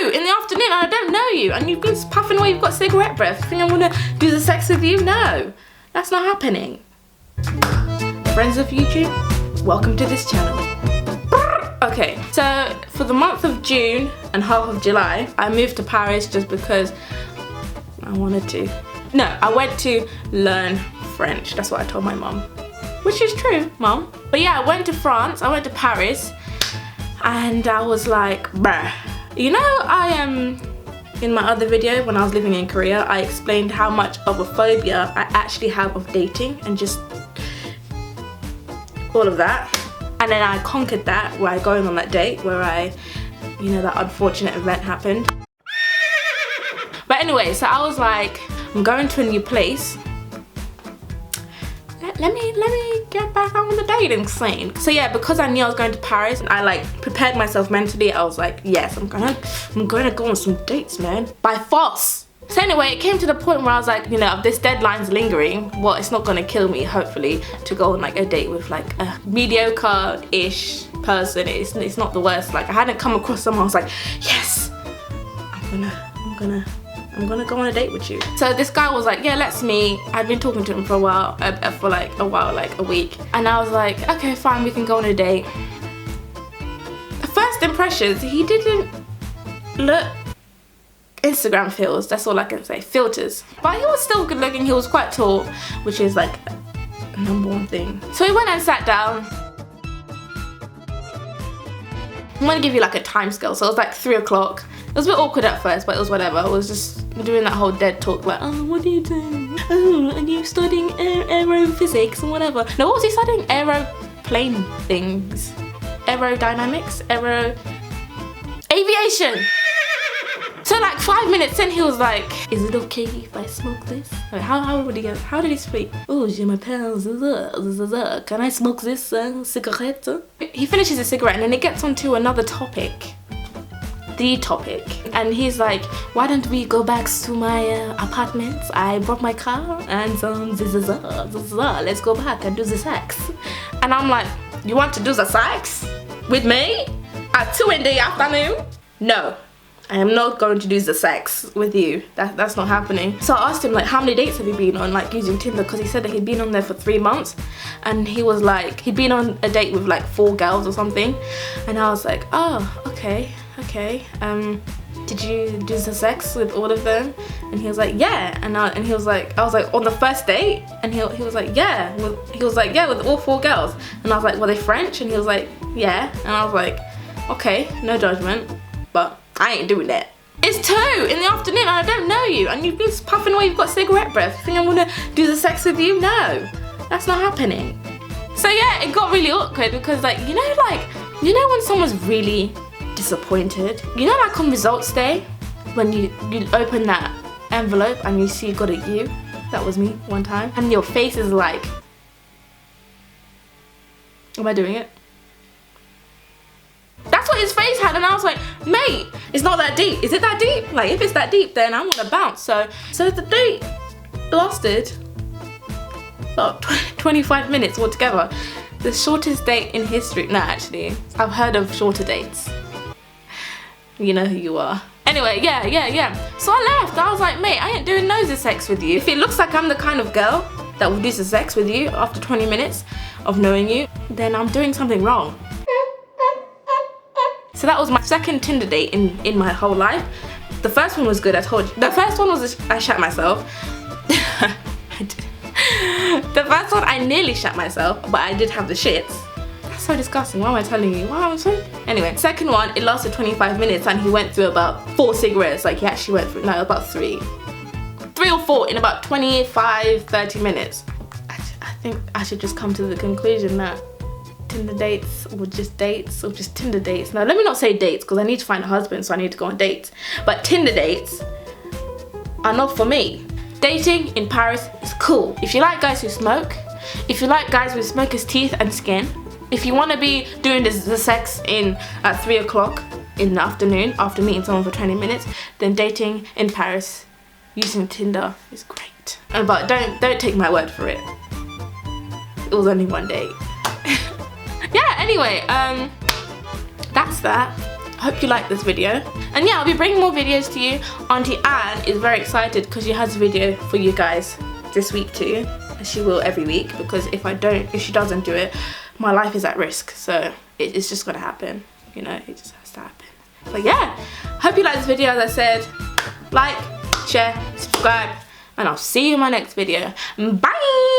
2 in the afternoon and I don't know you and you've been puffing away, you've got cigarette breath. You think I'm gonna do the sex with you? No, that's not happening. Friends of YouTube, welcome to this channel. Okay, so for the month of June and half of July, I moved to Paris just because I wanted to. No, I went to learn French. That's what I told my mom. Which is true, mom. But yeah, I went to France, I went to Paris, and I was like, bruh. You know, in my other video when I was living in Korea, I explained how much of a phobia I actually have of dating and just all of that. And then I conquered that by going on that date where that unfortunate event happened. But anyway, so I was like, I'm going to a new place. Let me get back on the dating scene. So yeah, because I knew I was going to Paris, I like prepared myself mentally. I was like, yes, I'm gonna go on some dates, man. By force. So anyway, it came to the point where I was like, if this deadline's lingering, well, it's not gonna kill me, hopefully, to go on like a date with like a mediocre-ish person. It's not the worst. Like I hadn't come across someone I was like, yes, I'm gonna go on a date with you. So this guy was like, yeah, let's meet. I'd been talking to him for a while, like a week. And I was like, okay, fine, we can go on a date. First impressions, he didn't look Instagram feels, that's all I can say, filters. But he was still good looking, he was quite tall, which is like a number one thing. So we went and sat down. I'm gonna give you like a time scale. So it was like 3 o'clock. It was a bit awkward at first, but it was whatever. I was just doing that whole dead talk like, oh, what are you doing? Oh, and you're studying aerophysics and whatever. No, what was he studying? Aeroplane things. Aerodynamics? Aviation! So like 5 minutes in, he was like, is it okay if I smoke this? Like, how did he speak? Oh, je m'appelle, can I smoke this cigarette? He finishes his cigarette and then it gets onto another topic. The topic. And he's like, why don't we go back to my apartment? I brought my car and let's go back and do the sex. And I'm like, you want to do the sex? With me? At 2 in the afternoon? No. I am not going to do the sex with you. That's not happening. So I asked him like, how many dates have you been on, like using Tinder? Because he said that he'd been on there for 3 months. And he was like, he'd been on a date with like 4 girls or something. And I was like, oh, okay. Did you do the sex with all of them? And he was like, yeah. And I was like, on the first date? And he was like, yeah. He was like, yeah, with all 4 girls. And I was like, were they French? And he was like, yeah. And I was like, okay, no judgment, but I ain't doing that. It's 2 in the afternoon and I don't know you and you've been puffing away, you've got cigarette breath. You think I'm gonna do the sex with you? No, that's not happening. So yeah, it got really awkward because like, you know when someone's really disappointed? You know like on results day, when you open that envelope and you see you got a U? That was me one time. And your face is like, am I doing it? That's what his face had and I was like, mate, it's not that deep. Is it that deep? Like if it's that deep then I'm gonna bounce. So the date lasted about 25 minutes altogether. The shortest date in history. No, actually, I've heard of shorter dates. You know who you are. Anyway, yeah. So I left. I was like, mate, I ain't doing nosy sex with you. If it looks like I'm the kind of girl that will do the sex with you after 20 minutes of knowing you, then I'm doing something wrong. So that was my second Tinder date in my whole life. The first one was good, I told you. The first one was I shat myself. The first one I nearly shat myself, but I did have the shits. That's so disgusting, why am I telling you? Why am I so... Anyway, second one, it lasted 25 minutes and he went through about 4 cigarettes. Like he actually went through, no, about 3. 3 or 4 in about 25, 30 minutes. I think I should just come to the conclusion that Tinder dates or just Tinder dates. Now let me not say dates because I need to find a husband, so I need to go on dates. But Tinder dates are not for me. Dating in Paris is cool. If you like guys who smoke, if you like guys with smokers' teeth and skin, if you want to be doing the sex at 3 o'clock in the afternoon after meeting someone for 20 minutes, then dating in Paris using Tinder is great. But don't take my word for it. It was only 1 date. Yeah, anyway, that's that. I hope you like this video. And yeah, I'll be bringing more videos to you. Auntie Anne is very excited because she has a video for you guys this week too. She will every week, because if she doesn't do it, my life is at risk. So it's just gonna happen, you know, it just has to happen. But yeah, hope you like this video. As I said, like, share, subscribe, and I'll see you in my next video. Bye.